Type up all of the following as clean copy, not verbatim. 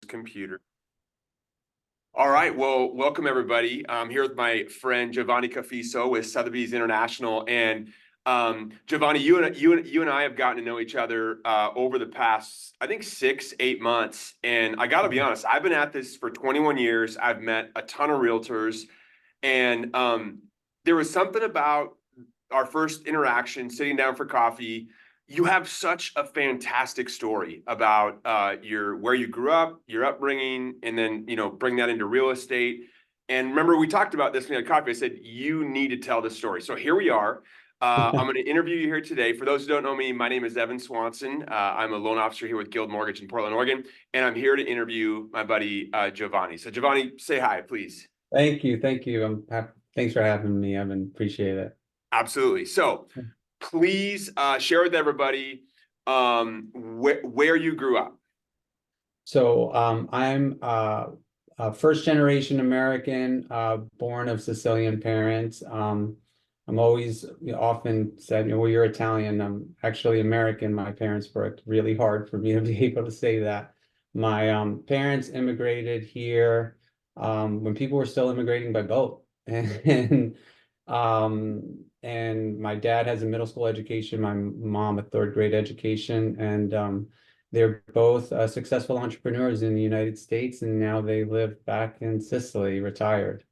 Computer. All right, well, welcome everybody. I'm here with my friend Giovanni Cafiso with Sotheby's International, and Giovanni, you and I have gotten to know each other over the past, I think, 6, 8 months. And I got to be honest, I've been at this for 21 years. I've met a ton of realtors, and there was something about our first interaction, sitting down for coffee. You have such a fantastic story about your where you grew up, your upbringing, and then bring that into real estate. And remember, we talked about this when we had coffee. I said you need to tell this story. So here we are. I'm going to interview you here today. For those who don't know me, my name is Evan Swanson. I'm a loan officer here with Guild Mortgage in Portland, Oregon, and I'm here to interview my buddy Giovanni. So Giovanni, say hi, please. Thank you. Thank you. Thanks for having me, Evan. Appreciate it. Absolutely. So please share with everybody where you grew up. So I'm a first generation American, born of Sicilian parents. I'm always often said, well, you're Italian. I'm actually American. My parents worked really hard for me to be able to say that. My parents immigrated here when people were still immigrating by boat. And my dad has a middle school education, my mom a third grade education, and they're both successful entrepreneurs in the United States, and now they live back in Sicily, retired.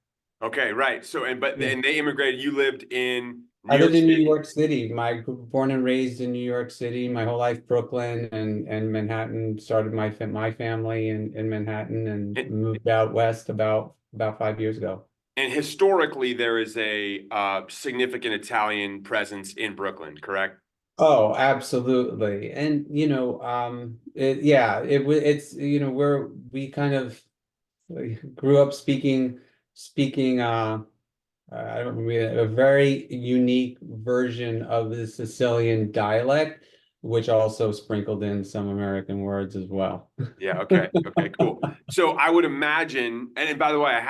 Okay, right. So and they immigrated. You lived in New I York lived in New City. York City. Born and raised in New York City, my whole life, Brooklyn and Manhattan. Started my family in Manhattan and And, moved out west about 5 years ago. and historically, there is a significant Italian presence in Brooklyn, correct? Oh, absolutely. And we kind of grew up speaking I don't remember a very unique version of the Sicilian dialect, which also sprinkled in some American words as well. Yeah. Okay. Okay. Cool. So I would imagine, and by the way, I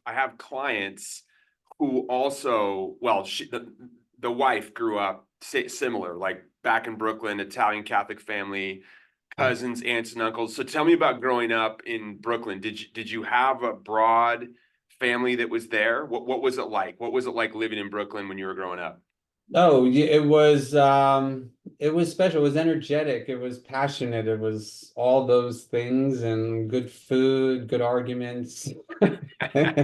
have clients who also, well, the wife grew up similar, like back in Brooklyn, Italian Catholic family, cousins, aunts, and uncles. So tell me about growing up in Brooklyn. Did you have a broad family that was there? What was it like? What was it like living in Brooklyn when you were growing up? Oh, yeah, it was special. It was energetic. It was passionate. It was all those things and good food, good arguments. But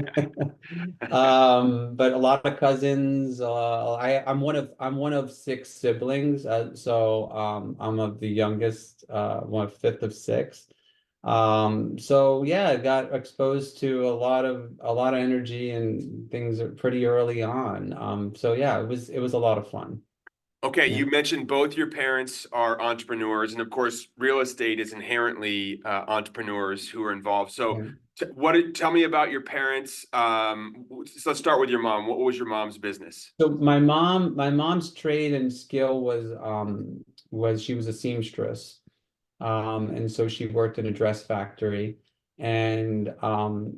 a lot of cousins. I'm one of six siblings. So I'm of the youngest, one fifth of six. So yeah, I got exposed to a lot of energy and things pretty early on. So yeah, it was a lot of fun. Okay, Yeah. you mentioned both your parents are entrepreneurs, and of course, real estate is inherently entrepreneurs who are involved. So, Yeah. tell me about your parents. So let's start with your mom. What was your mom's business? So my mom's trade and skill was she was a seamstress. And so she worked in a dress factory and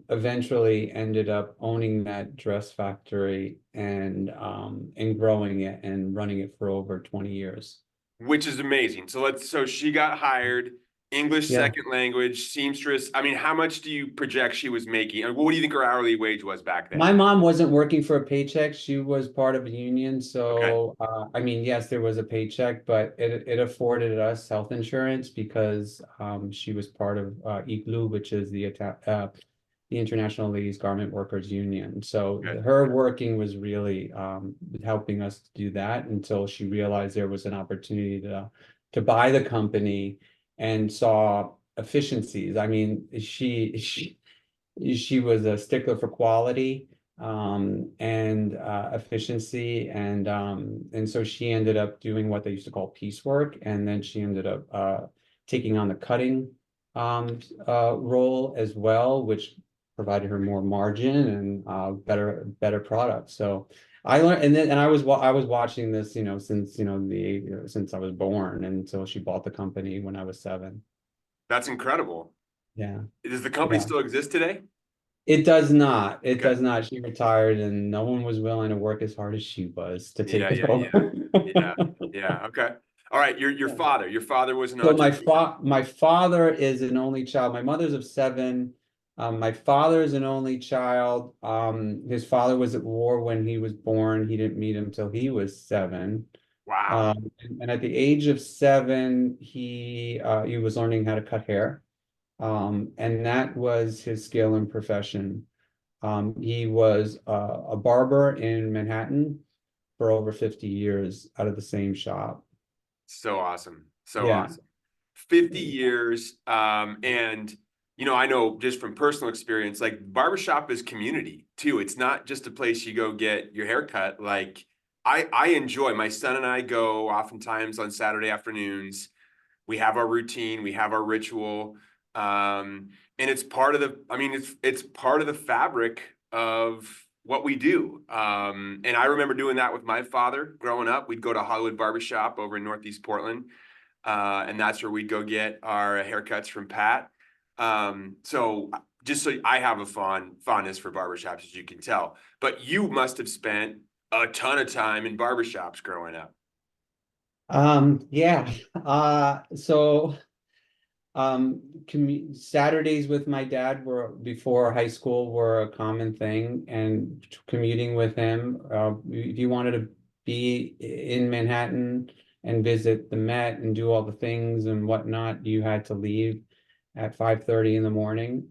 eventually ended up owning that dress factory and growing it and running it for over 20 years. Which is amazing. So she got hired, English Yeah. second language, seamstress. I mean, how much do you project she was making? And what do you think her hourly wage was back then? My mom wasn't working for a paycheck. She was part of a union. Okay. So, I mean, yes, there was a paycheck, but it afforded us health insurance because she was part of IGLU, which is the International Ladies Garment Workers Union. So Okay. her working was really helping us to do that until she realized there was an opportunity to buy the company and saw efficiencies. I mean, she was a stickler for quality and efficiency and so she ended up doing what they used to call piecework, and then she ended up taking on the cutting role as well, which provided her more margin and better products. So I learned, and I was watching this, since since I was born until she bought the company when I was 7. That's incredible. Yeah. Does the company Yeah. still exist today? It does not. It Okay. does not. She retired and no one was willing to work as hard as she was to take Yeah, it yeah, yeah. over. Yeah. Yeah. Okay. All right, your father was an So entrepreneur. my father is an only child. My mother's of seven. My father is an only child. His father was at war when he was born. He didn't meet him till he was seven. Wow. And at the age of seven, he was learning how to cut hair. And that was his skill and profession. He was a barber in Manhattan for over 50 years out of the same shop. So awesome. So Yeah. awesome. 50 years. And I know just from personal experience, like barbershop is community too. It's not just a place you go get your hair cut. Like I enjoy, my son and I go oftentimes on Saturday afternoons. We have our routine, we have our ritual. And it's part of it's part of the fabric of what we do. And I remember doing that with my father growing up. We'd go to Hollywood Barbershop over in Northeast Portland. And that's where we'd go get our haircuts from Pat. So just so I have a fondness for barbershops, as you can tell. But you must have spent a ton of time in barbershops growing up. Yeah. So Saturdays with my dad were before high school were a common thing, and commuting with him. If you wanted to be in Manhattan and visit the Met and do all the things and whatnot, you had to leave at 5:30 in the morning,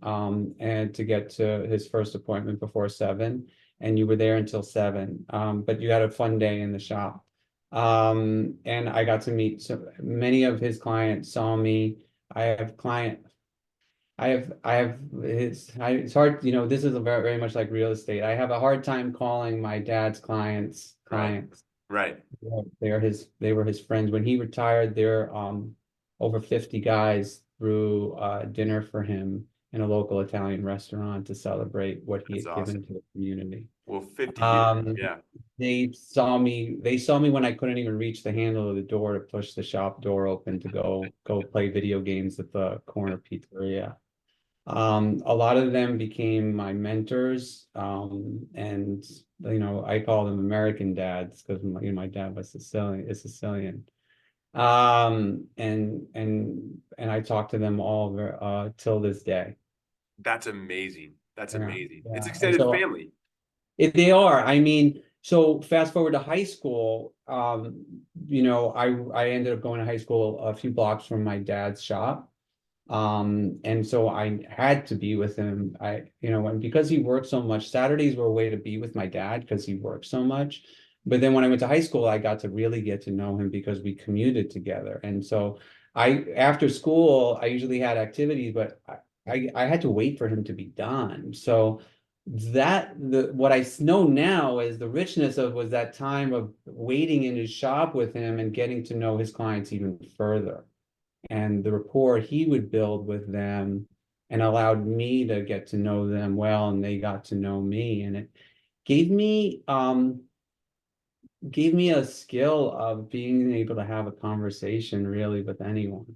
and to get to his first appointment before 7, and you were there until 7. But you had a fun day in the shop. And I got to meet so many of his clients saw me. I have client, it's hard, this is a very much like real estate. I have a hard time calling my dad's Right. clients. Right. They were his friends. When he retired, there over 50 guys threw dinner for him in a local Italian restaurant to celebrate what he That's had given awesome. to the community. Well, 50 years. Um, Yeah. they saw me when I couldn't even reach the handle of the door to push the shop door open to go play video games at the corner pizzeria. A lot of them became my mentors. And I call them American dads because my dad was Sicilian. And I talk to them all till this day. That's amazing. That's Yeah, amazing. It's yeah. And extended so family. if they are, I mean, so fast forward to high school, I ended up going to high school a few blocks from my dad's shop. And so I had to be with him. And because he worked so much, Saturdays were a way to be with my dad because he worked so much. But then when I went to high school, I got to really get to know him because we commuted together. And so after school, I usually had activities, but I had to wait for him to be done. So what I know now is the richness of was that time of waiting in his shop with him and getting to know his clients even further, and the rapport he would build with them, and allowed me to get to know them well, and they got to know me, and it gave me um gave me a skill of being able to have a conversation really with anyone.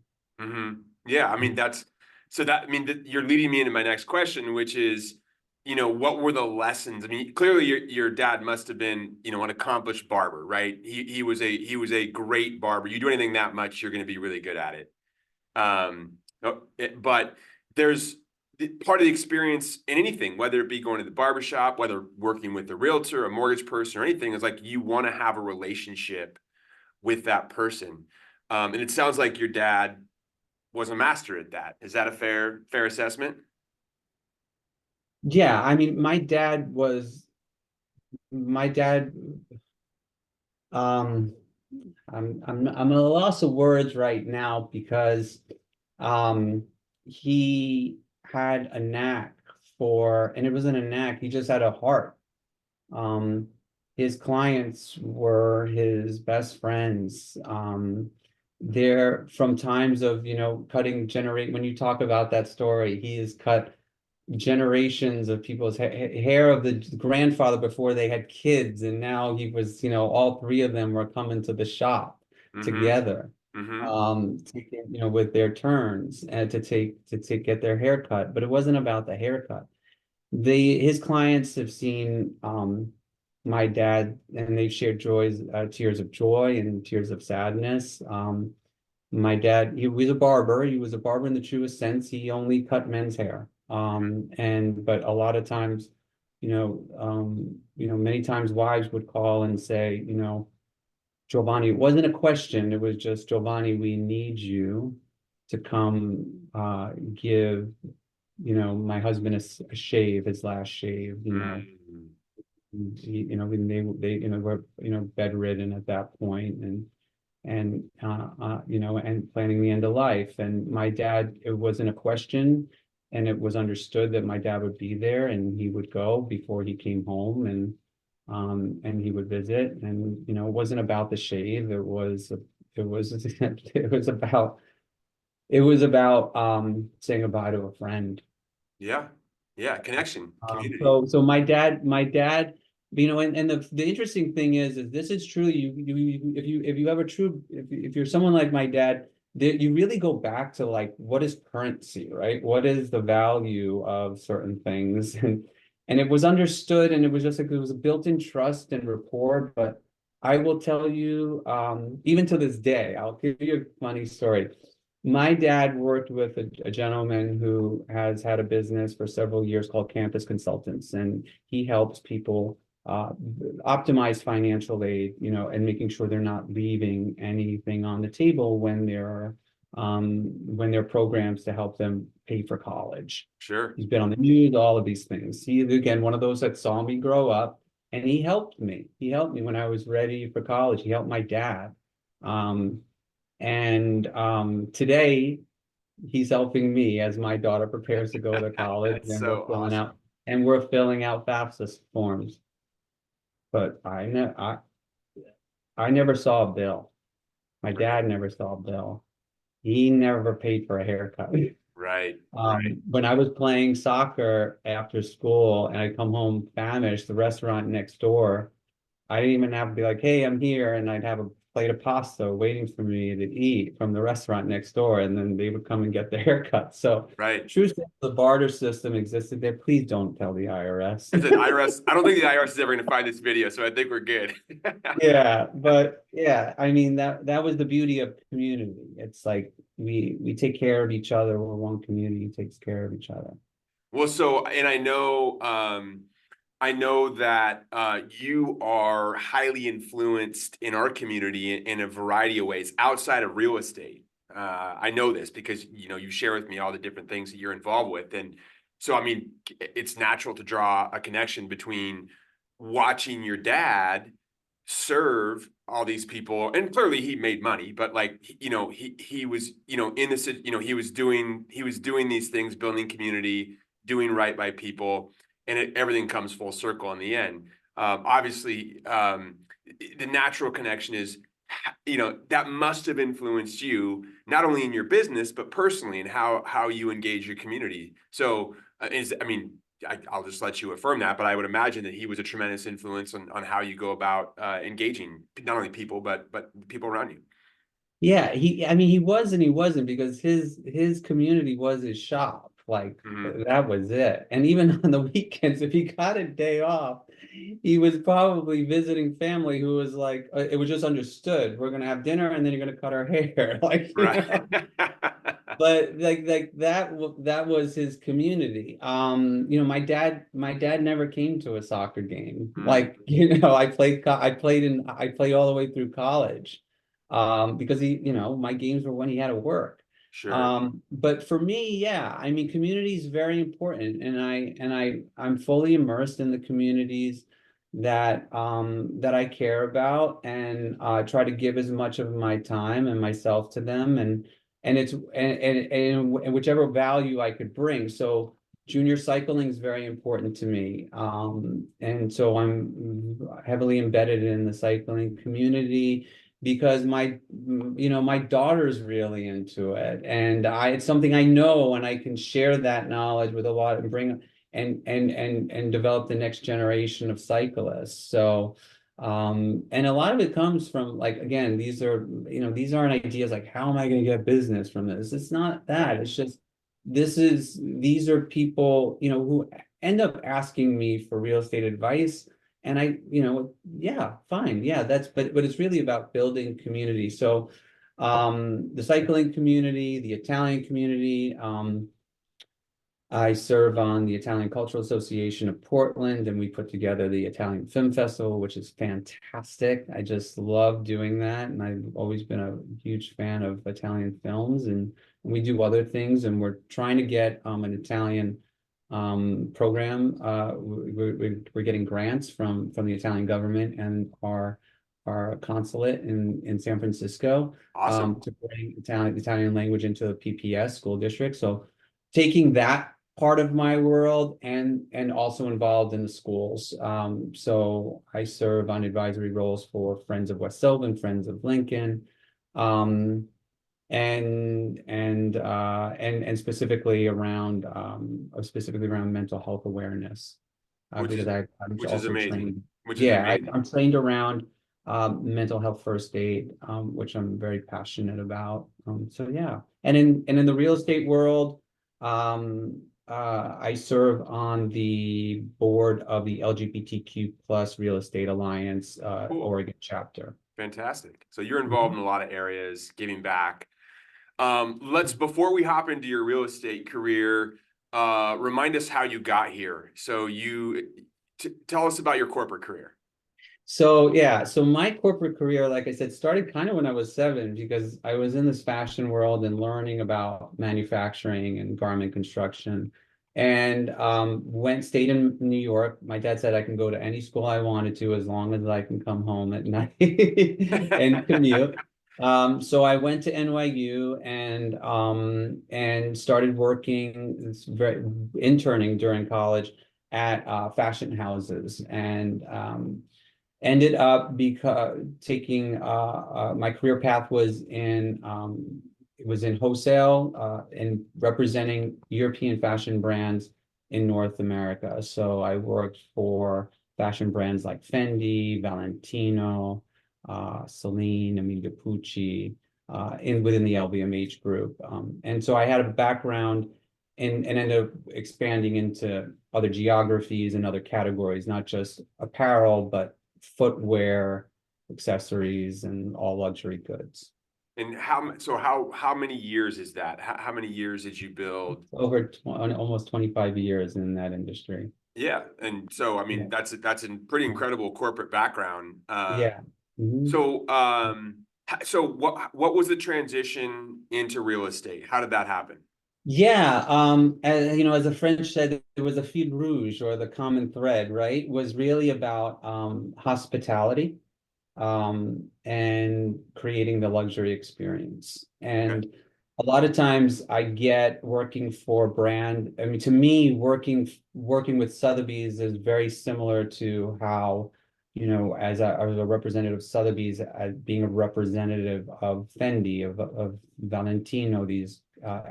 Yeah, I mean that's so that I mean that you're leading me into my next question, which is, what were the lessons? I mean, clearly your dad must have been, an accomplished barber, right? He was a great barber. You do anything that much, you're going to be really good at it. But there's part of the experience in anything, whether it be going to the barbershop, whether working with a realtor, a mortgage person, or anything, is like you want to have a relationship with that person. And it sounds like your dad was a master at that. Is that a fair assessment? Yeah, I mean, my dad um I'm at a loss of words right now because um he had a knack and it wasn't a knack, he just had a heart. Um his clients were his best friends. There from times of, cutting generate when you talk about that story, he has cut generations of people's hair of the grandfather before they had kids, and now he was, all three of them were coming to the shop Mm-hmm. together, Mm-hmm. with their turns, and to get their haircut. But it wasn't about the haircut. His clients have seen my dad, and they've shared joys, tears of joy and tears of sadness. My dad, he was a barber. He was a barber in the truest sense. He only cut men's hair. But a lot of times, many times wives would call and say, Giovanni, it wasn't a question. It was just, Giovanni, we need you to come give, my husband a shave, his last shave, Mm. when they were, bedridden at that point, and planning the end of life. And my dad, it wasn't a question, and it was understood that my dad would be there, and he would go before he came home, and he would visit. And it wasn't about the shave. It was it was about saying goodbye to a friend. Yeah. Yeah. Connection, community. So my dad, and the interesting thing is this is truly, if you have a true, if you're someone like my dad, you really go back to, like, what is currency, right? What is the value of certain things? And it was understood, and it was just like, it was a built-in trust and rapport. But I will tell you, even to this day, I'll give you a funny story. My dad worked with a gentleman who has had a business for several years called Campus Consultants, and he helps people optimize financial aid, and making sure they're not leaving anything on the table when there are programs to help them pay for college. Sure. He's been on the news, all of these things. He, again, one of those that saw me grow up, and he helped me. He helped me when I was ready for college. He helped my dad. And today he's helping me as my daughter prepares to go to college, That's so awesome. and we're filling out FAFSA forms. But I never saw a bill. My Right. dad never saw a bill. He never paid for a haircut. Right. Right. When I was playing soccer after school and I come home famished, the restaurant next door, I didn't even have to be like, hey, I'm here. And I'd have a plate of pasta waiting for me to eat from the restaurant next door. And then they would come and get the haircut. So, Right. true sense, the barter system existed there. Please don't tell the IRS. I said IRS. I don't think the IRS is ever going to find this video, so I think we're good. Yeah, but yeah, I mean, that was the beauty of community. It's like we take care of each other. We're one community takes care of each other. Well, so, and I know that you are highly influenced in our community in a variety of ways outside of real estate. I know this because you share with me all the different things that you're involved with, and so I mean, it's natural to draw a connection between watching your dad serve all these people, and clearly he made money, but like he was in this he was doing these things, building community, doing right by people, and everything comes full circle in the end. Obviously, the natural connection is, that must have influenced you not only in your business but personally in how you engage your community. So, I'll just let you affirm that, but I would imagine that he was a tremendous influence on how you go about engaging not only people but people around you. Yeah, I mean, he was and he wasn't, because his community was his shop. Like, Hmm. that was it. And even on the weekends, if he got a day off, he was probably visiting family who was like, it was just understood. We're gonna have dinner and then you're gonna cut our hair. Like, Right. but like that was his community. My dad never came to a soccer game. Mm, Like, I played all the way through college, because my games were when he had to work. sure. But for me, yeah, I mean, community is very important, and I'm fully immersed in the communities that I care about, and try to give as much of my time and myself to them, and whichever value I could bring. So junior cycling is very important to me. And so I'm heavily embedded in the cycling community because my daughter's really into it, and it's something I know, and I can share that knowledge with a lot and bring and develop the next generation of cyclists. So, and a lot of it comes from, like, again, these aren't ideas like, how am I going to get business from this? It's not that. Right. It's just, these are people, who end up asking me for real estate advice, and yeah, fine. Yeah, but it's really about building community. So the cycling community, the Italian community, I serve on the Italian Cultural Association of Portland, and we put together the Italian Film Festival, which is fantastic. I just love doing that, and I've always been a huge fan of Italian films, and we do other things, and we're trying to get an Italian program. We're getting grants from the Italian government and our consulate in San Francisco Awesome. to bring Italian language into the PPS school district. So taking that part of my world and also involved in the schools. So I serve on advisory roles for Friends of West Sylvan, Friends of Lincoln, um, and specifically around mental health awareness, Which is because I'm which is also amazing. trained. Which is Yeah, amazing. I'm trained around mental health first aid, which I'm very passionate about. So yeah, and in the real estate world, I serve on the board of the LGBTQ plus Real Estate Alliance, Cool. Oregon chapter. Fantastic. So you're involved Mhm. in a lot of areas, giving back. Before we hop into your real estate career, remind us how you got here. So tell us about your corporate career. So yeah, so my corporate career, like I said, started kind of when I was 7 because I was in this fashion world and learning about manufacturing and garment construction, and stayed in New York. My dad said I can go to any school I wanted to as long as I can come home at night and commute. So I went to NYU and started working, interning during college at fashion houses, and ended up because taking my career path was in wholesale and representing European fashion brands in North America. So I worked for fashion brands like Fendi, Valentino, Celine, Emilia Pucci, within the LVMH group. And so I had a background and ended up expanding into other geographies and other categories, not just apparel, but footwear, accessories, and all luxury goods. And how many years is that? How many years did you build? Almost 25 years in that industry. Yeah, and so I Yeah. mean that's a pretty incredible corporate background. Yeah. Mhm. So what was the transition into real estate? How did that happen? Yeah, as the French said, it was a fil rouge, or the common thread, right? Was really about hospitality, and creating the luxury experience. Okay, And a lot of times I get working for brand, I mean, to me, working with Sotheby's is very similar to how, as a representative of Sotheby's, as being a representative of Fendi, of Valentino, these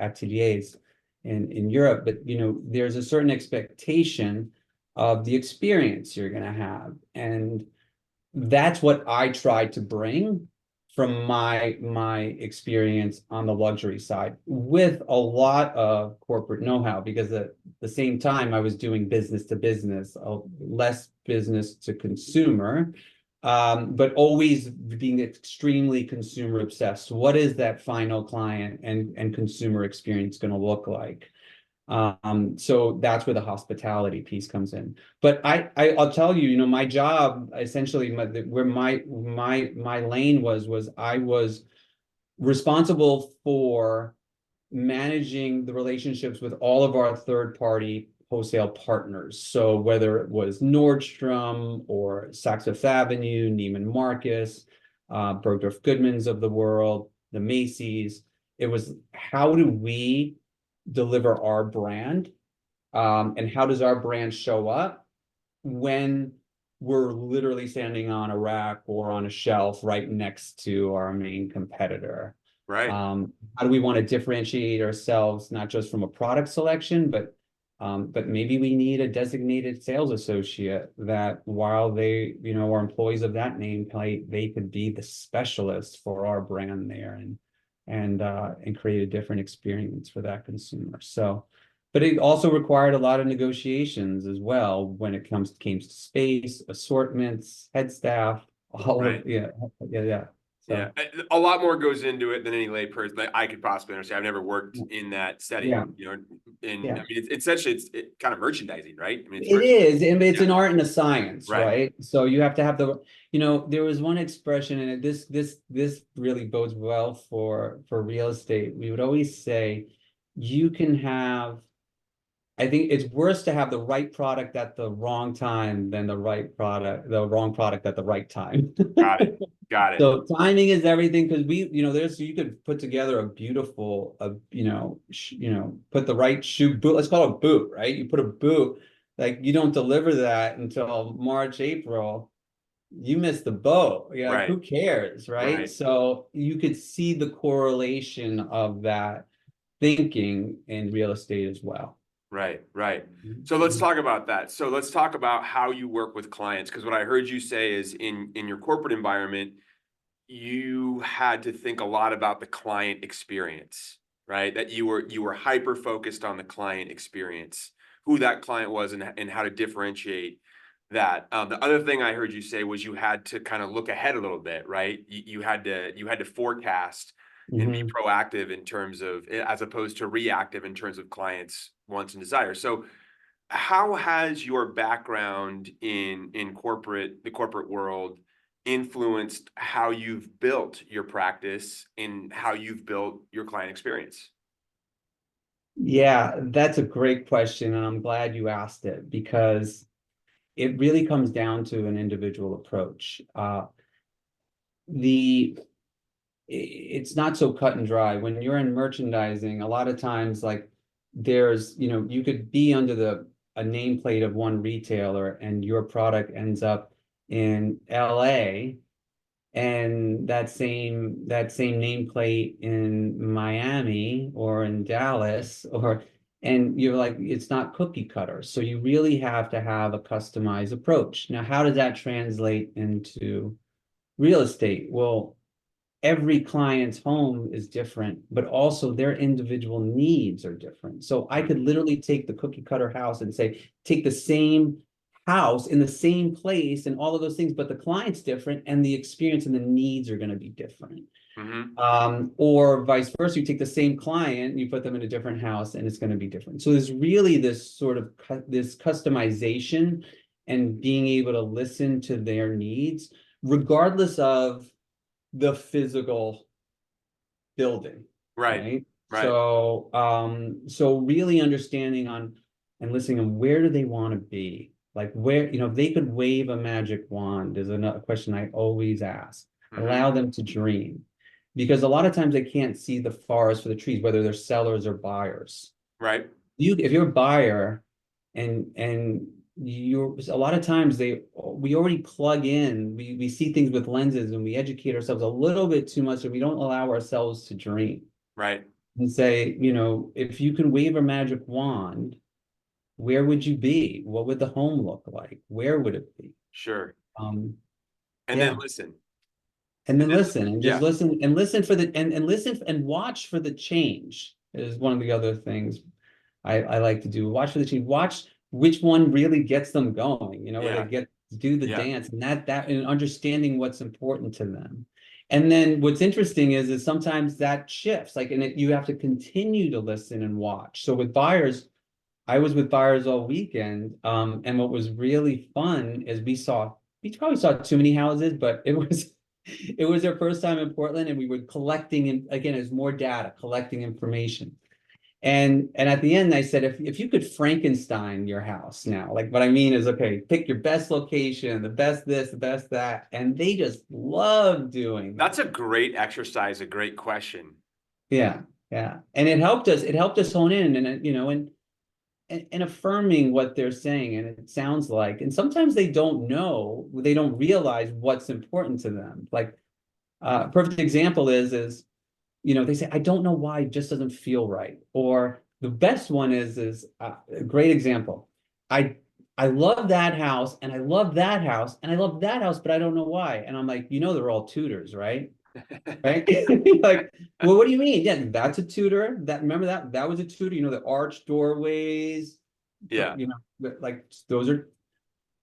ateliers in Europe. But there's a certain expectation of the experience you're going to have, and that's what I tried to bring from my experience on the luxury side, with a lot of corporate know-how, because at the same time I was doing business to business, less business to consumer, but always being extremely consumer obsessed. What is that final client and consumer experience going to look like? So that's where the hospitality piece comes in. But I'll tell you, my job essentially, where my lane was I was responsible for managing the relationships with all of our third party wholesale partners. So whether it was Nordstrom or Saks Fifth Avenue, Neiman Marcus, Bergdorf Goodmans of the world, the Macy's, it was, how do we deliver our brand, and how does our brand show up when we're literally standing on a rack or on a shelf right next to our main competitor? right. How do we want to differentiate ourselves, not just from a product selection, but maybe we need a designated sales associate that, while they, are employees of that nameplate, they could be the specialist for our brand there, and create a different experience for that consumer. So but it also required a lot of negotiations as well when it came to space, assortments, head staff, all of, Right. yeah, yeah, yeah. Yeah, So, a lot more goes into it than any layperson that I could possibly understand. I've never worked in that yeah, setting, you know, and I yeah. mean, it's essentially kind of merchandising, right? I mean, it's It merchandising. is, and it's Yeah, an art and a science, right. right? So you have to have there was one expression, and this really bodes well for real estate. We would always say, you can have, I think it's worse to have the right product at the wrong time than the wrong product at the right time. Got it. Got it. So timing is everything because you could put together a beautiful, put the right shoe boot. Let's call it a boot, right? You put a boot, like you don't deliver that until March, April. You miss the boat. Yeah, like Right. who cares, right? Right. So you could see the correlation of that thinking in real estate as well. Right. Right. So let's talk about that. So let's talk about how you work with clients, because what I heard you say is in your corporate environment, you had to think a lot about the client experience, right? That you were hyper focused on the client experience, who that client was, and how to differentiate that. The other thing I heard you say was you had to kind of look ahead a little bit, right? You had to forecast and be Mhm. proactive in terms of, as opposed to reactive in terms of clients' wants and desires. So how has your background in the corporate world influenced how you've built your practice and how you've built your client experience? Yeah, that's a great question, and I'm glad you asked it because it really comes down to an individual approach. The it's not so cut and dry. When you're in merchandising, a lot of times, like you could be under a nameplate of one retailer, and your product ends up in LA, and that same nameplate in Miami or in Dallas, and you're like, it's not cookie cutter. So you really have to have a customized approach. Now, how does that translate into real estate? Well, every client's home is different, but also their individual needs are different. So I could literally take the cookie cutter house and say, take the same house in the same place and all of those things, but the client's different and the experience and the needs are going to be different. Mm-hmm. Or vice versa, you take the same client and you put them in a different house and it's going to be different. So there's really this sort of this customization and being able to listen to their needs, regardless of the physical building, Right. right? Right. So really understanding on and listening on where do they want to be? Like where, if they could wave a magic wand is another question I always ask. Mm-hmm. Allow them to dream. Because a lot of times they can't see the forest for the trees, whether they're sellers or buyers. Right. If you're a buyer and you're a lot of times we already plug in, we see things with lenses and we educate ourselves a little bit too much and we don't allow ourselves to dream Right. and say, if you can wave a magic wand, where would you be? What would the home look like? Where would it be? Sure. Um, And then yeah. listen. And And then then listen and just yeah. listen and listen for and listen and watch for the change is one of the other things I like to do. Watch for the change. Watch which one really gets them going, where they Yeah. get to do the Yeah. dance and that and understanding what's important to them. And then what's interesting is sometimes that shifts, like, and you have to continue to listen and watch. So with buyers, I was with buyers all weekend. And what was really fun is we probably saw too many houses, but it was their first time in Portland, and we were collecting, and again, there's more data, collecting information. And at the end, I said, if you could Frankenstein your house now, like what I mean is, okay, pick your best location, the best this, the best that, and they just love doing That's that. a great exercise, a great question. Yeah, yeah, and it helped us hone in, and and affirming what they're saying, and it sounds like, and sometimes they don't realize what's important to them. Like, a perfect example is they say, I don't know why it just doesn't feel right. Or the best one is a great example. I I love that house and I love that house and I love that house, but I don't know why. And I'm like, they're all tutors, right? right? Like, well, what do you mean? Yeah, that's a tutor. Remember that was a tutor. You know, the arched doorways, Yeah, you know, like those are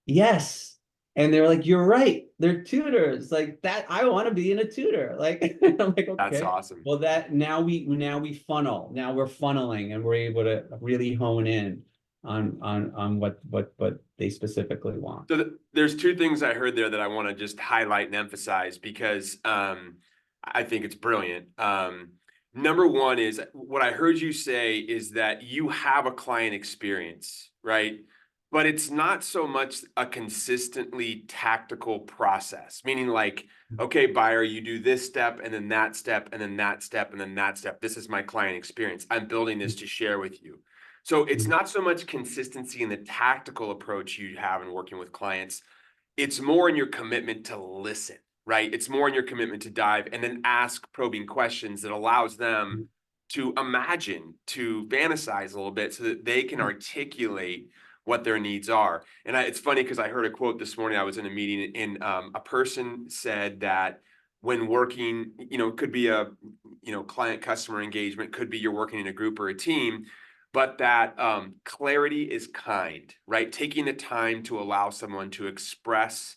yes. And they're like, you're right. They're tutors. Like that, I want to be in a tutor. Like, I'm like, that's okay. awesome. Well, that now we funnel. Now we're funneling and we're able to really hone in on what they specifically want. So there's two things I heard there that I want to just highlight and emphasize because I think it's brilliant. Number one is what I heard you say is that you have a client experience, right? But it's not so much a consistently tactical process, meaning like, okay, buyer, you do this step and then that step and then that step and then that step. This is my client experience. I'm building this to share with you. So it's not so much consistency in the tactical approach you have in working with clients. It's more in your commitment to listen, right? It's more in your commitment to dive and then ask probing questions that allows them to imagine, to fantasize a little bit so that they can articulate what their needs are. And it's funny because I heard a quote this morning. I was in a meeting and a person said that when working, it could be a, client customer engagement, could be you're working in a group or a team, but that clarity is kind, right? Taking the time to allow someone to express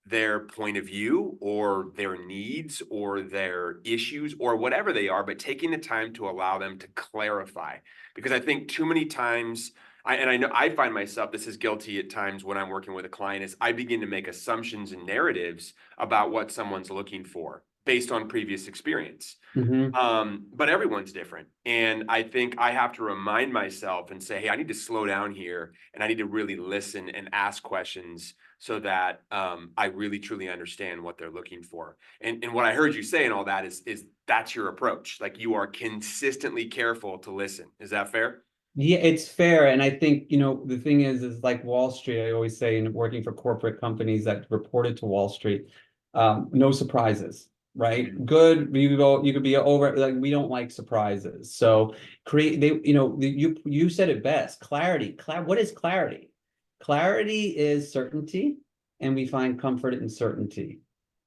their point of view or their needs or their issues or whatever they are, but taking the time to allow them to clarify. Because I think too many times, I know I find myself, this is guilty at times when I'm working with a client, is I begin to make assumptions and narratives about what someone's looking for based on previous experience. Mm-hmm. But everyone's different. And I think I have to remind myself and say, hey, I need to slow down here and I need to really listen and ask questions so that I really truly understand what they're looking for. And what I heard you say and all that is that's your approach. Like you are consistently careful to listen. Is that fair? Yeah, it's fair. And I think, the thing is like Wall Street, I always say, in working for corporate companies that reported to Wall Street, no surprises, right? Mhm. Good, you could be over, like, we don't like surprises. So you said it best, clarity. What is clarity? Clarity is certainty, and we find comfort in certainty.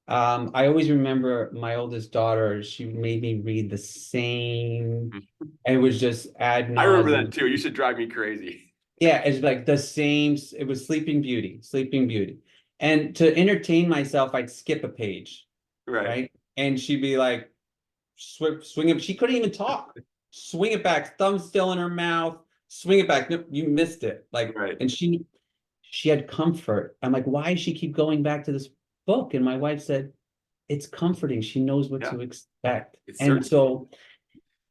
I always remember my oldest daughter, she made me read the same, and it was just ad I remember that nauseum. too. You should drive me crazy. Yeah, it's like the same, it was Sleeping Beauty, Sleeping Beauty. And to entertain myself, I'd skip a page, Right. right? And she'd be like, swing it. She couldn't even talk. Swing it back, thumb still in her mouth, swing it back. Nope, you missed it. Like, Right. and she had comfort. I'm like, why does she keep going back to this book? And my wife said, it's comforting. She knows what Yeah. to expect. It's And certainty. so,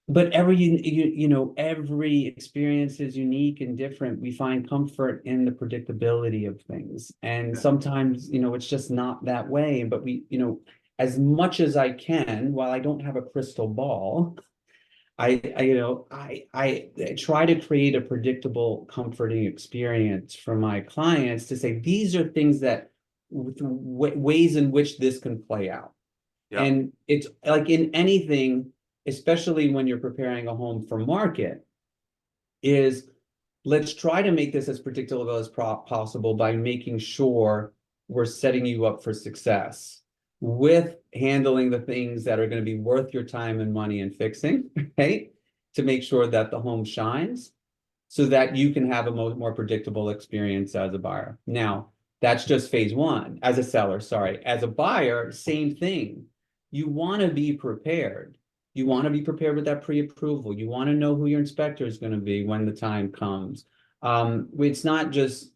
but every experience is unique and different. We find comfort in the predictability of things. And Yeah. sometimes, it's just not that way. But as much as I can, while I don't have a crystal ball, I try to create a predictable, comforting experience for my clients to say, these are things that ways in which this can play out. Yep. And it's like in anything, especially when you're preparing a home for market, is let's try to make this as predictable as possible by making sure we're setting you up for success with handling the things that are going to be worth your time and money and fixing, right? To make sure that the home shines so that you can have a more predictable experience as a buyer. Now, that's just phase one. As a seller, sorry. As a buyer, same thing. You want to be prepared. You want to be prepared with that pre-approval. You want to know who your inspector is going to be when the time comes. It's not just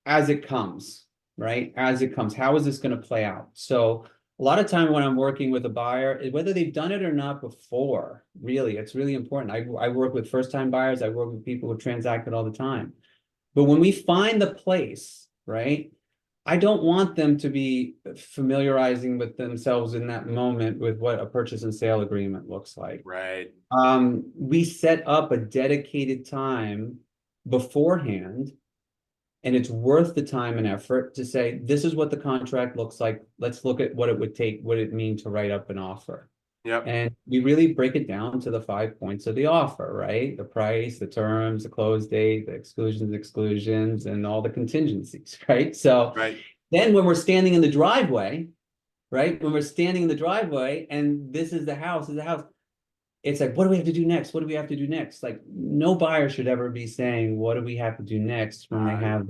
as it comes, right? As it comes. How is this going to play out? So a lot of time when I'm working with a buyer, whether they've done it or not before, really, it's really important. I work with first-time buyers. I work with people who transacted all the time. But when we find the place, right, I don't want them to be familiarizing with themselves in that moment with what a purchase and sale agreement looks like. Right. We set up a dedicated time beforehand, and it's worth the time and effort to say, this is what the contract looks like. Let's look at what it would take, what it mean to write up an offer. Yep. And we really break it down to the 5 points of the offer, right? The price, the terms, the close date, the exclusions, and all the contingencies, right? So Right. then when we're standing in the driveway, right? When we're standing in the driveway and this is the house, it's like, what do we have to do next? What do we have to do next? Like, no buyer should ever be saying, what do we have to do next when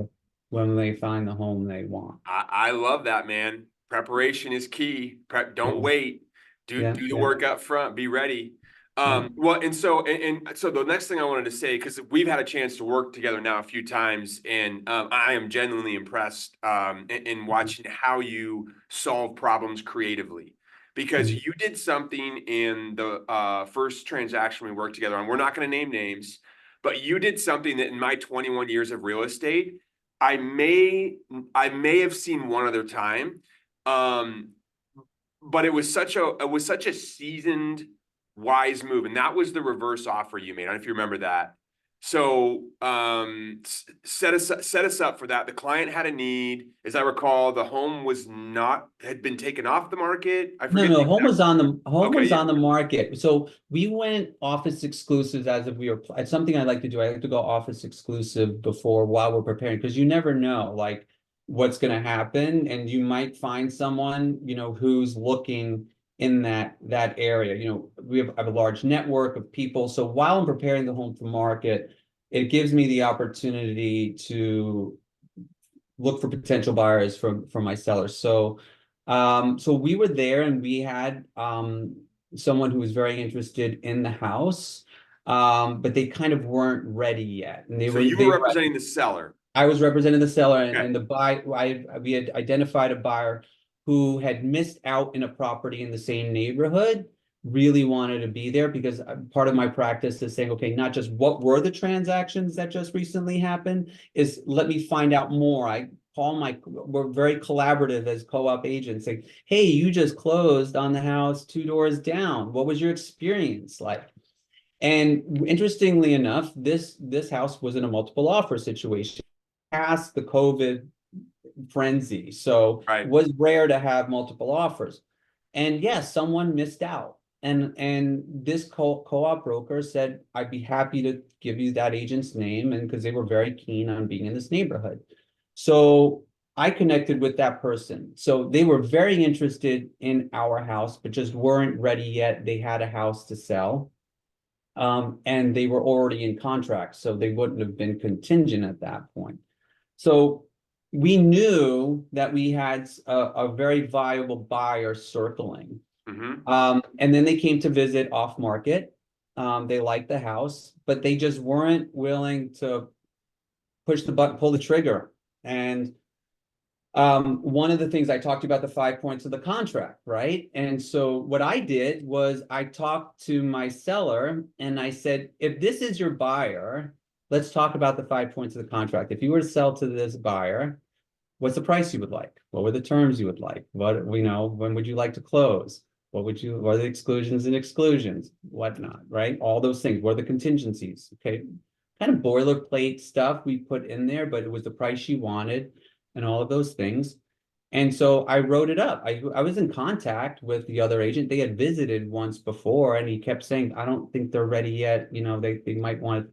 when they find the home they want. I love that, man. Preparation is key. Don't Yeah, wait. yeah, Do the yeah, work up front. Be ready. yeah. Well, and so the next thing I wanted to say, because we've had a chance to work together now a few times, and I am genuinely impressed in watching how you solve problems creatively. Because Mhm. you did something in the first transaction we worked together on. We're not going to name names, but you did something that in my 21 years of real estate, I may I may have seen one other time. Um, but it was such a seasoned, wise move, and that was the reverse offer you made. I don't know if you remember that. So set us up for that. The client had a need, as I recall. The home was not had been taken off the market. I No, forget the no, home exact. was on the home Okay, was yeah, on the market. So we went office exclusives as if we were, it's something I like to do. I like to go office exclusive before while we're preparing because you never know like what's going to happen and you might find someone, who's looking in that area. I have a large network of people. So while I'm preparing the home for market, it gives me the opportunity to look for potential buyers from my sellers. So we were there and we had someone who was very interested in the house, but they kind of weren't ready yet. And so you were they were representing the seller. I was representing the seller Okay. and we had identified a buyer who had missed out in a property in the same neighborhood, really wanted to be there because part of my practice is saying, okay, not just what were the transactions that just recently happened, is let me find out more. We're very collaborative as co-op agents, saying, hey, you just closed on the house 2 doors down. What was your experience like? And interestingly enough, this house was in a multiple offer situation past the COVID frenzy. So it Right. was rare to have multiple offers. And yes, someone missed out. And this co-op broker said, I'd be happy to give you that agent's name, and because they were very keen on being in this neighborhood. So I connected with that person. So they were very interested in our house, but just weren't ready yet. They had a house to sell. And they were already in contract, so they wouldn't have been contingent at that point. So we knew that we had a very viable buyer circling. Mm-hmm. And then they came to visit off market. They liked the house, but they just weren't willing to push the button, pull the trigger. And one of the things I talked about the 5 points of the contract, right? And so what I did was I talked to my seller and I said, if this is your buyer, let's talk about the 5 points of the contract. If you were to sell to this buyer, what's the price you would like? What were the terms you would like? When would you like to close? What are the exclusions and exclusions? Whatnot, right? All those things. What are the contingencies? Okay. Kind of boilerplate stuff we put in there, but it was the price she wanted and all of those things. And so I wrote it up. I was in contact with the other agent. They had visited once before, and he kept saying, I don't think they're ready yet. They might want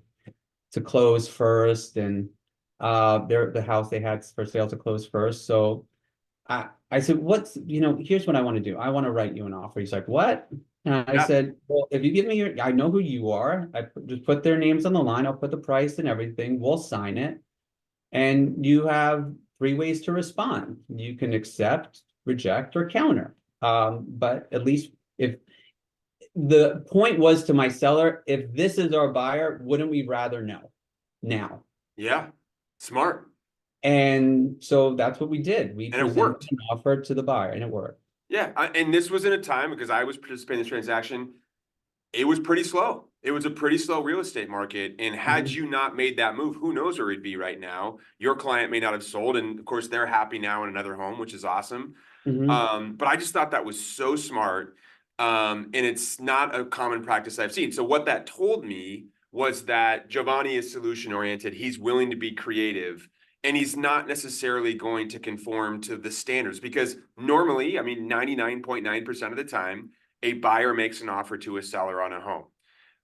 to close first, and the house they had for sale to close first. So I said, here's what I want to do. I want to write you an offer. He's like, what? And I Yeah. said, well, if you give me I know who you are. Just put their names on the line. I'll put the price and everything. We'll sign it. And you have 3 ways to respond. You can accept, reject, or counter. But at least if the point was to my seller, if this is our buyer, wouldn't we rather know now? Yeah. Smart. And so that's what we did. We And it presented worked. an offer to the buyer, and it worked. Yeah, and this was in a time because I was participating in this transaction. It was pretty slow. It was a pretty slow real estate market. And had Mhm. you not made that move, who knows where we'd be right now? Your client may not have sold. And of course, they're happy now in another home, which is awesome. Mhm. But I just thought that was so smart. And it's not a common practice I've seen. So what that told me was that Giovanni is solution oriented. He's willing to be creative, and he's not necessarily going to conform to the standards because normally, I mean, 99.9% of the time, a buyer makes an offer to a seller on a home.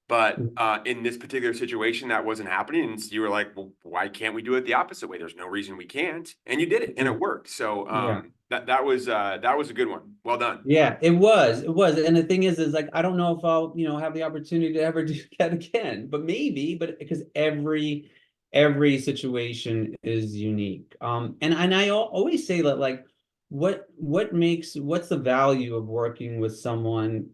But in this particular situation, that wasn't happening. And so you were like, well, why can't we do it the opposite way? There's no reason we can't. And you did it and it worked. So Yeah. that was a good one. Well done. Yeah, it was. It was. And the thing is like I don't know if I'll, have the opportunity to ever do that again. But maybe, but because every situation is unique. And I always say that like what's the value of working with someone,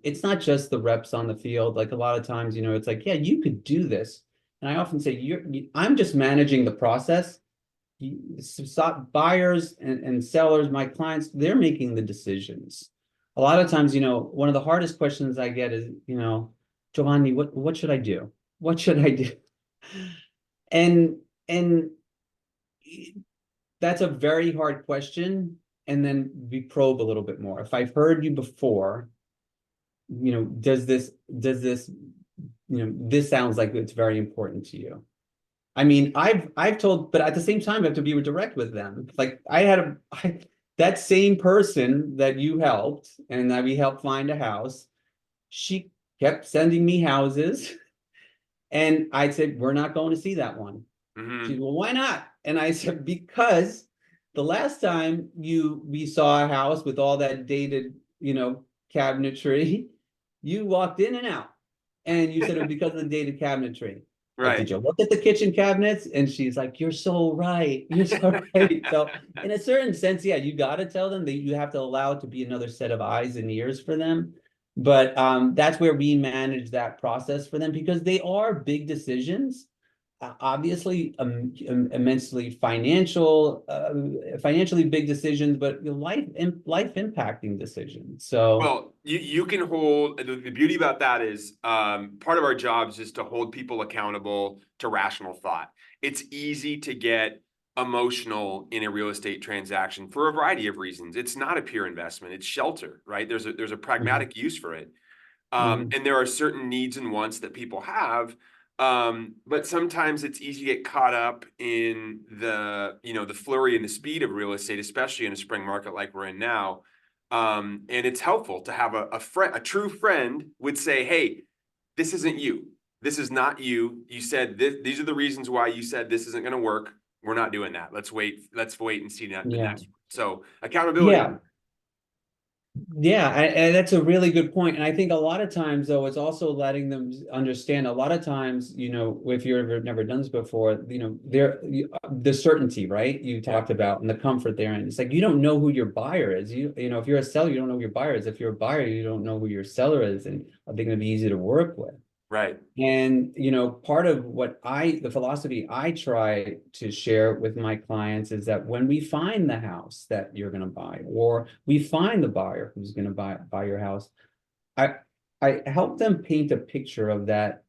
it's not just the reps on the field. Like a lot of times, it's like, yeah, you could do this. And I often say I'm just managing the process. Buyers and sellers, my clients, they're making the decisions. A lot of times, one of the hardest questions I get is, Giovanni, what should I do? What should I do? And that's a very hard question. And then we probe a little bit more. If I've heard you before, this sounds like it's very important to you. I mean, I've told, but at the same time, I have to be direct with them. Like that same person that you helped and that we helped find a house, she kept sending me houses, and I said, "We're not going to see that one." Mm-hmm. She said, "Well, why not?" And I said, "Because the last time we saw a house with all that dated, cabinetry, you walked in and out, and you said it was because of the dated cabinetry." Like, did Right. you look at the kitchen cabinets? And she's like, "You're so right. You're so right." So in a certain sense, yeah, you got to tell them that you have to allow it to be another set of eyes and ears for them. But that's where we manage that process for them because they are big decisions. Obviously, immensely financially big decisions, but life impacting decisions. So Well, you can hold the beauty about that is part of our jobs is to hold people accountable to rational thought. It's easy to get emotional in a real estate transaction for a variety of reasons. It's not a pure investment, it's shelter, right? There's a mhm, pragmatic use for it. mhm, And there are certain needs and wants that people have. But sometimes it's easy to get caught up in the flurry and the speed of real estate, especially in a spring market like we're in now. And it's helpful to have a friend, a true friend would say, hey, this isn't you. This is not you. You said this, these are the reasons why you said this isn't going to work. We're not doing that. Let's wait. Let's wait and see the yeah, next one. So accountability. yeah. Yeah, and that's a really good point. And I think a lot of times, though, it's also letting them understand. A lot of times, if you've never done this before, the certainty, right? You Yeah. talked about and the comfort there, and it's like you don't know who your buyer is. If you're a seller, you don't know who your buyer is. If you're a buyer, you don't know who your seller is, and are they going to be easy to work with? Right. And, part of the philosophy I try to share with my clients is that when we find the house that you're going to buy, or we find the buyer who's going to buy your house, I, I help them paint a picture of that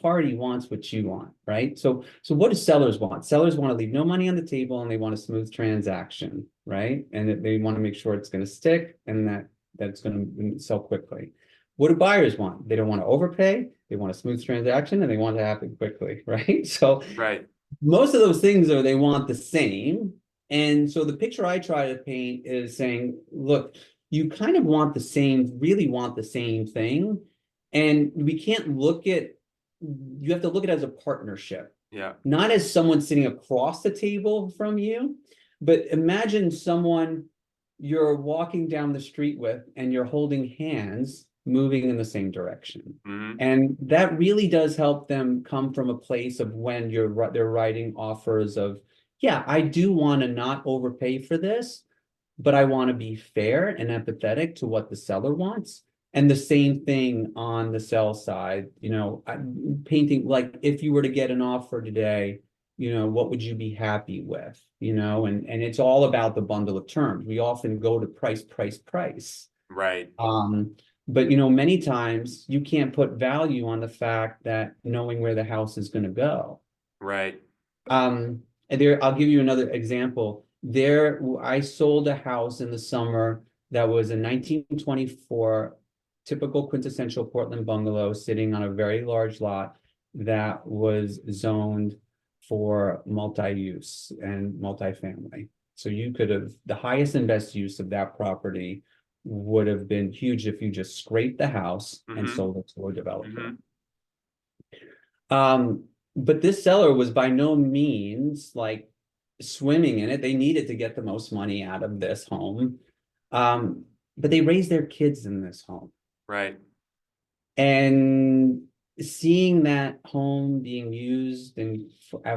party wants what you want, right? So what do sellers want? Sellers want to leave no money on the table and they want a smooth transaction, right? And that they want to make sure it's going to stick and that it's going to sell quickly. What do buyers want? They don't want to overpay, they want a smooth transaction, and they want it to happen quickly, right? So Right. most of those things they want the same. And so the picture I try to paint is saying, look, you kind of really want the same thing. And you have to look at it as a partnership, Yeah. not as someone sitting across the table from you, but imagine someone you're walking down the street with and you're holding hands, moving in the same direction. Mm-hmm. And that really does help them come from a place of when they're writing offers of, yeah, I do want to not overpay for this, but I want to be fair and empathetic to what the seller wants. And the same thing on the sell side, painting like if you were to get an offer today, what would you be happy with? And it's all about the bundle of terms. We often go to price, price, price. Right. But many times you can't put value on the fact that knowing where the house is going to go. Right. And I'll give you another example. I sold a house in the summer that was a 1924 typical quintessential Portland bungalow sitting on a very large lot that was zoned for multi-use and multifamily. So the highest and best use of that property would have been huge if you just scraped the house and Mm-hmm. sold it to a developer. Mm-hmm. But this seller was by no means like swimming in it. They needed to get the most money out of this home. But they raised their kids in this home. Right. And seeing that home being used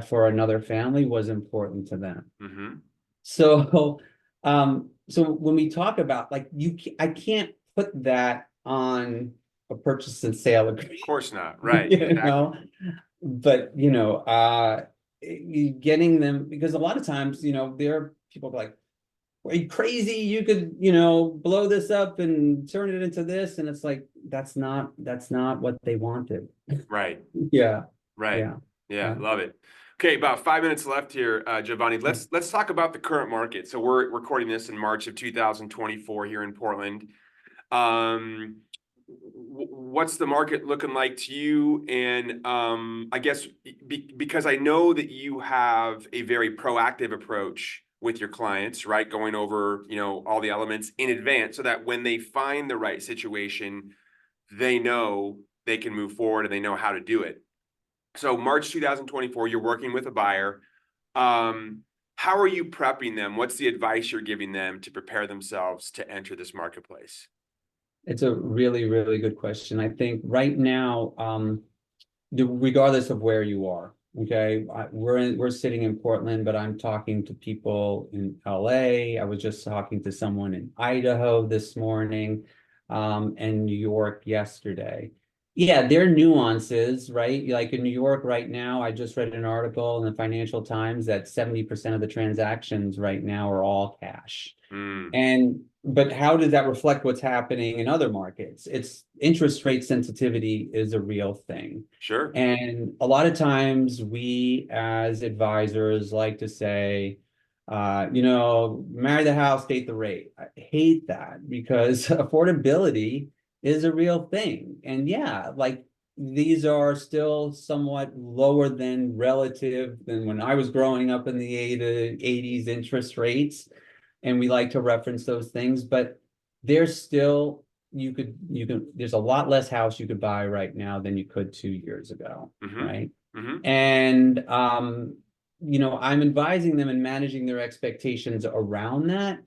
for another family was important to them. Mm-hmm. So, so when we talk about like I can't put that on a purchase and sale agreement, Of course not. Right. you Exactly. know, but getting them, because a lot of times, there are people like, are you crazy? You could, blow this up and turn it into this. And it's like, that's not what they wanted. Right. Yeah. Right. Yeah. Yeah. Yeah. Love it. Okay, about 5 minutes left here, Giovanni. Let's talk about the current market. So we're recording this in March of 2024 here in Portland. What's the market looking like to you? And I guess because I know that you have a very proactive approach with your clients, right? Going over, all the elements in advance so that when they find the right situation, they know they can move forward and they know how to do it. So March 2024, you're working with a buyer. How are you prepping them? What's the advice you're giving them to prepare themselves to enter this marketplace? It's a really, really good question. I think right now, regardless of where you are, okay, we're sitting in Portland, but I'm talking to people in LA. I was just talking to someone in Idaho this morning, and New York yesterday. Yeah, there are nuances, right? Like in New York right now, I just read an article in the Financial Times that 70% of the transactions right now are all cash. Mm, But how does that reflect what's happening in other markets? It's interest rate sensitivity is a real thing. sure. And a lot of times we as advisors like to say, marry the house, date the rate. I hate that because affordability is a real thing. And yeah, like these are still somewhat lower than relative than when I was growing up in the 80s interest rates, and we like to reference those things, but there's still, there's a lot less house you could buy right now than you could 2 years ago, Mm-hmm. right? Mm-hmm. And I'm advising them and managing their expectations around that,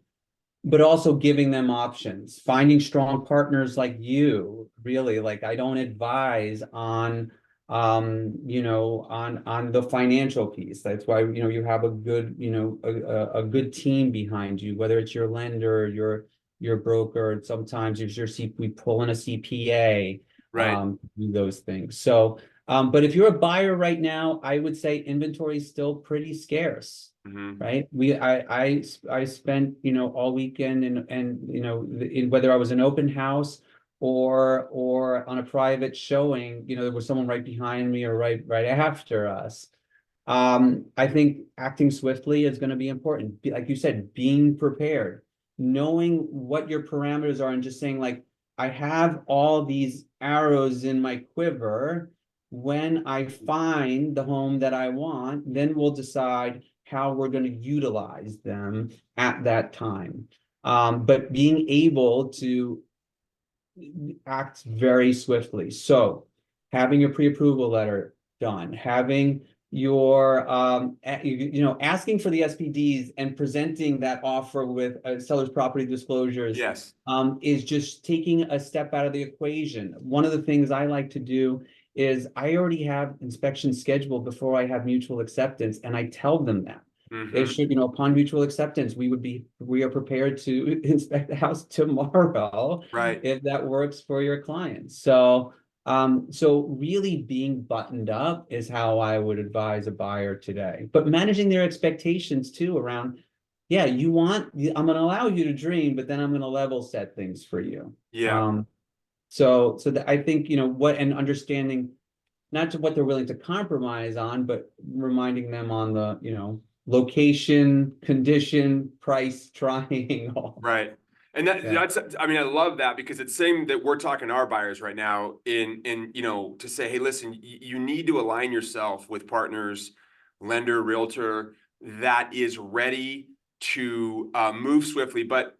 but also giving them options, finding strong partners like you. Really, like I don't advise on on the financial piece. That's why you have a good a good team behind you, whether it's your lender, your broker, and sometimes if we pull in a CPA, Right. do those things. So but if you're a buyer right now, I would say inventory is still pretty scarce, Mm-hmm. right? I spent all weekend and whether I was an open house or on a private showing, there was someone right behind me or right after us. I think acting swiftly is going to be important. Like you said, being prepared, knowing what your parameters are, and just saying like, I have all these arrows in my quiver. When I find the home that I want, then we'll decide how we're going to utilize them at that time. But being able to act very swiftly. So having your pre-approval letter done, having your asking for the SPDs and presenting that offer with seller's property disclosures Yes. is just taking a step out of the equation. One of the things I like to do is I already have inspections scheduled before I have mutual acceptance, and I tell them that. It Mm-hmm. should, upon mutual acceptance, we are prepared to inspect the house tomorrow Right. if that works for your clients. So really being buttoned up is how I would advise a buyer today. But managing their expectations too around, yeah, I'm going to allow you to dream, but then I'm going to level set things for you. Yeah. So that I think, and understanding not to what they're willing to compromise on, but reminding them on the, location, condition, price, triangle. Right. And Yeah. I mean, I love that because it's same that we're talking to our buyers right now to say, hey, listen, you need to align yourself with partners, lender, realtor that is ready to move swiftly. But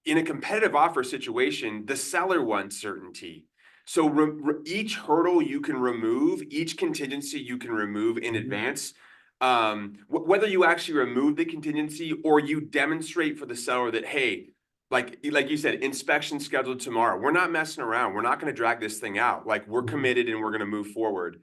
in a competitive offer situation, the seller wants certainty. So each hurdle you can remove, each contingency you can remove in advance, whether you actually remove the contingency or you demonstrate for the seller that, hey, like you said, inspection scheduled tomorrow. We're not messing around. We're not going to drag this thing out. Like, we're committed and we're going to move forward.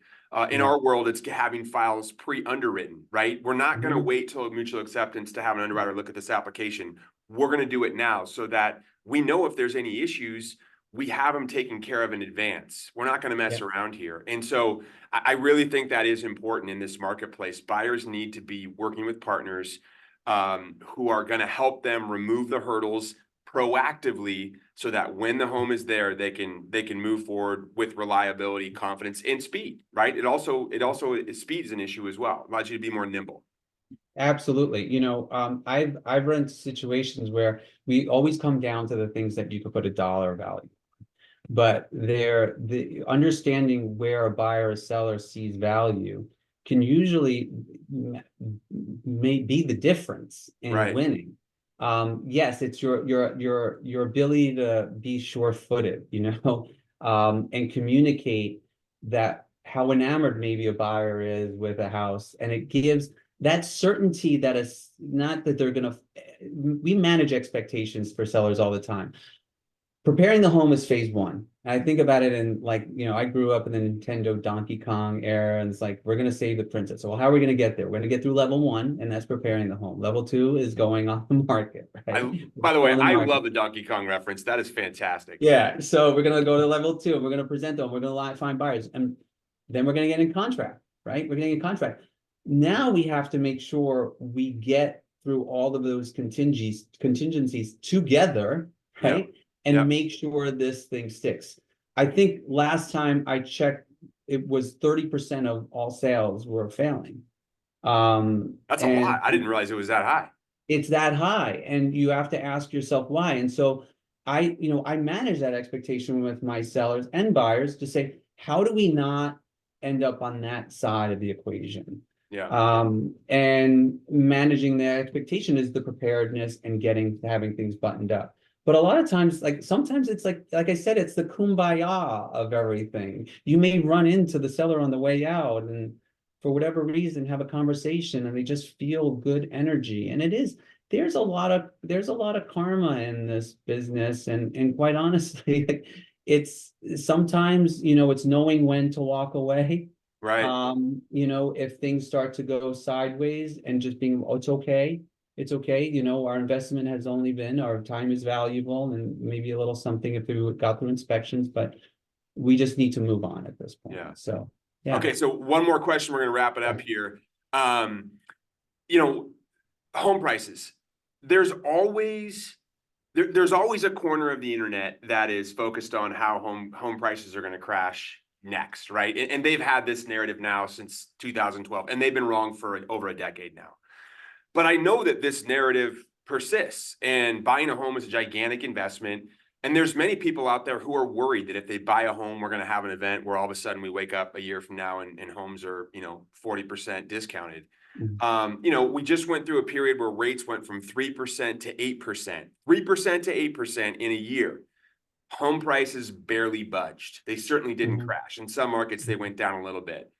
In our world, it's having files pre-underwritten, right? We're not going to wait till mutual acceptance to have an underwriter look at this application. We're going to do it now so that we know if there's any issues, we have them taken care of in advance. We're not going to mess around here. And so I really think that is important in this marketplace. Buyers need to be working with partners who are going to help them remove the hurdles proactively so that when the home is there, they can move forward with reliability, confidence, and speed, right? Speed is an issue as well. It allows you to be more nimble. Absolutely. I've run into situations where we always come down to the things that you could put a dollar value. But the understanding where a buyer or seller sees value can usually may be the difference in winning. Yes, it's your ability to be sure-footed, and communicate that how enamored maybe a buyer is with a house, and it gives that certainty that is not that they're gonna. We manage expectations for sellers all the time. Preparing the home is phase one. I think about it in I grew up in the Nintendo Donkey Kong era, and it's like, we're going to save the princess. So how are we going to get there? We're going to get through level one, and that's preparing the home. Level two is going on the market, right? By the way, I love the Donkey Kong reference. That is fantastic. Yeah. So we're going to go to level two, and we're going to present them. We're going to find buyers, and then we're going to get in contract, right? We're going to get in contract. Now we have to make sure we get through all of those contingencies together, right? Yeah. And make sure this thing sticks. I think last time I checked, it was 30% of all sales were failing. That's a lot. I didn't realize it was that high. It's that high, and you have to ask yourself why. And so I manage that expectation with my sellers and buyers to say, how do we not end up on that side of the equation? Yeah. And managing the expectation is the preparedness and having things buttoned up. But a lot of times, sometimes it's like I said, it's the kumbaya of everything. You may run into the seller on the way out and for whatever reason have a conversation and they just feel good energy. And there's a lot of karma in this business. And quite honestly, it's sometimes, it's knowing when to walk away. Right. If things start to go sideways and just being, oh, it's okay. It's okay. Our investment has only been, our time is valuable and maybe a little something if we got through inspections, but we just need to move on at this point. Yeah. So, yeah. Okay. So one more question. We're going to wrap it up here. Home prices. There's always a corner of the internet that is focused on how home prices are going to crash next, right? And they've had this narrative now since 2012, and they've been wrong for over a decade now. But I know that this narrative persists, and buying a home is a gigantic investment. And there's many people out there who are worried that if they buy a home, we're going to have an event where all of a sudden we wake up a year from now and homes are, 40% discounted. We just went through a period where rates went from 3% to 8%, 3% to 8% in a year. Home prices barely budged. They certainly didn't crash. In some markets, they went down a little bit.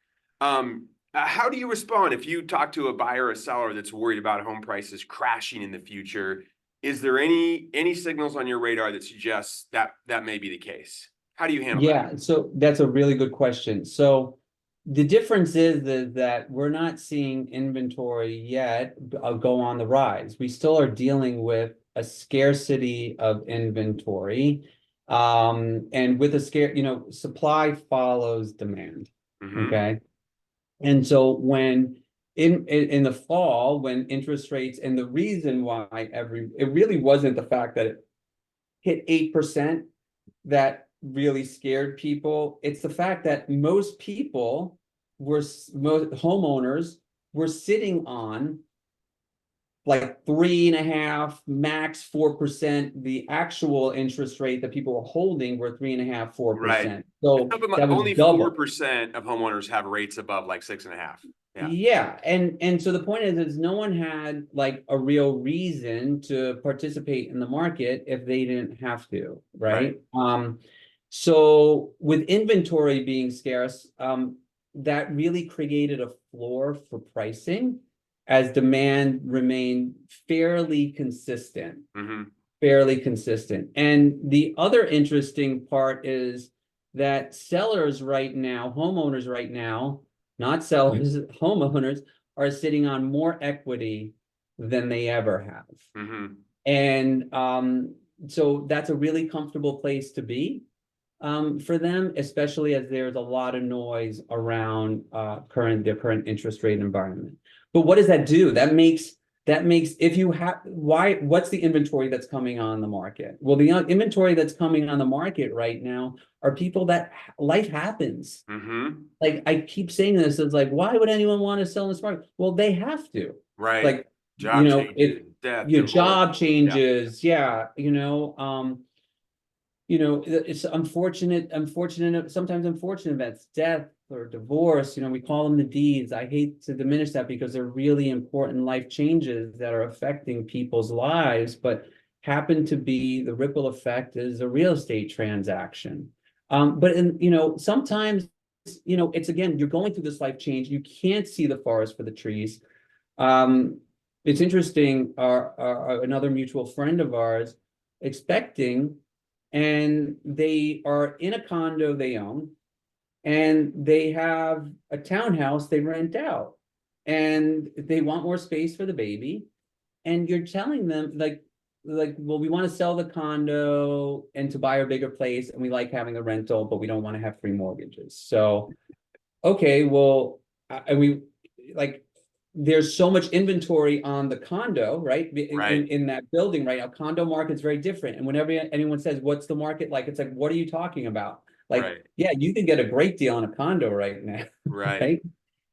How do you respond if you talk to a buyer or a seller that's worried about home prices crashing in the future? Is there any signals on your radar that suggests that may be the case? How do you handle that? Yeah, so that's a really good question. So the difference is that we're not seeing inventory yet go on the rise. We still are dealing with a scarcity of inventory. And with supply follows demand. Okay. And so when in the fall, when interest rates, and the reason why it really wasn't the fact that it hit 8% that really scared people. It's the fact that most homeowners were sitting on like 3.5, max 4%. The actual interest rate that people were holding were 3.5, 4%. Right. So that was only 4% of homeowners have rates above like 6.5. Yeah, and so the point is no one had like a real reason to participate in the market if they didn't have to, right? So with inventory being scarce, that really created a floor for pricing as demand remained fairly consistent, fairly consistent. And the other interesting part is that sellers right now, homeowners right now, not sellers, homeowners are sitting on more equity than they ever have. And so that's a really comfortable place to be for them, especially as there's a lot of noise around the current interest rate environment. But what does that do? That makes if you have what's the inventory that's coming on the market? Well, the inventory that's coming on the market right now are people that life happens. Like I keep saying this, it's like, why would anyone want to sell in this market? Well, they have to. Like, Job you know, changes, death, your divorce. job changes, it's unfortunate, sometimes unfortunate events, death or divorce, we call them the deeds. I hate to diminish that because they're really important life changes that are affecting people's lives, but happen to be the ripple effect is a real estate transaction. But sometimes, it's again, you're going through this life change. You can't see the forest for the trees. It's interesting, another mutual friend of ours expecting, and they are in a condo they own, and they have a townhouse they rent out, and they want more space for the baby. And you're telling them well, we want to sell the condo and to buy a bigger place, and we like having a rental, but we don't want to have 3 mortgages. So, okay, well, and we like there's so much inventory on the condo, right? In that building right now, condo market's very different. And whenever anyone says, what's the market like? It's like, what are you talking about? Like, yeah, you can get a great deal on a condo right now. Right.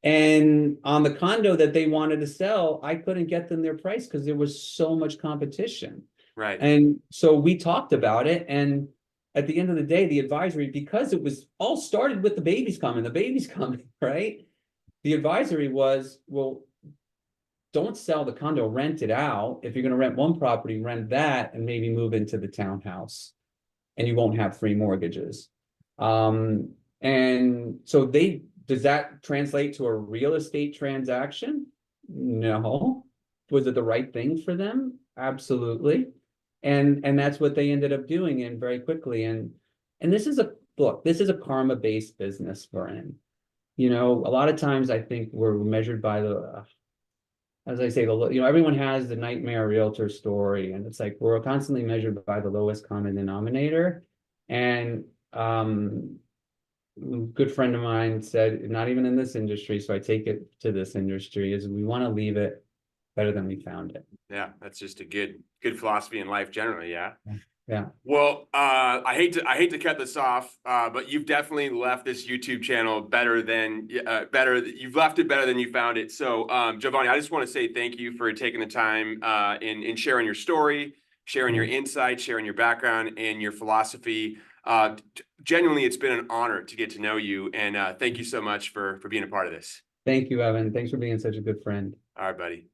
And on the condo that they wanted to sell, I couldn't get them their price because there was so much competition. And so we talked about it. And at the end of the day, the advisory, because it was all started with the baby's coming, right? The advisory was, well, don't sell the condo, rent it out. If you're going to rent one property, rent that and maybe move into the townhouse, and you won't have 3 mortgages. And so does that translate to a real estate transaction? No. Was it the right thing for them? Absolutely. And that's what they ended up doing and very quickly. And this is a karma-based business we're in. A lot of times I think we're measured by as I say, everyone has the nightmare realtor story, and it's like we're constantly measured by the lowest common denominator. And good friend of mine said, not even in this industry, so I take it to this industry, is we want to leave it better than we found it. Yeah, that's just a good philosophy in life generally. Yeah. Well, I hate to cut this off, but you've definitely left this YouTube channel better. You've left it better than you found it. So, Giovanni, I just want to say thank you for taking the time in sharing your story, sharing your insights, sharing your background and your philosophy. Genuinely, it's been an honor to get to know you, and thank you so much for being a part of this. Thank you, Evan. Thanks for being such a good friend. All right, buddy.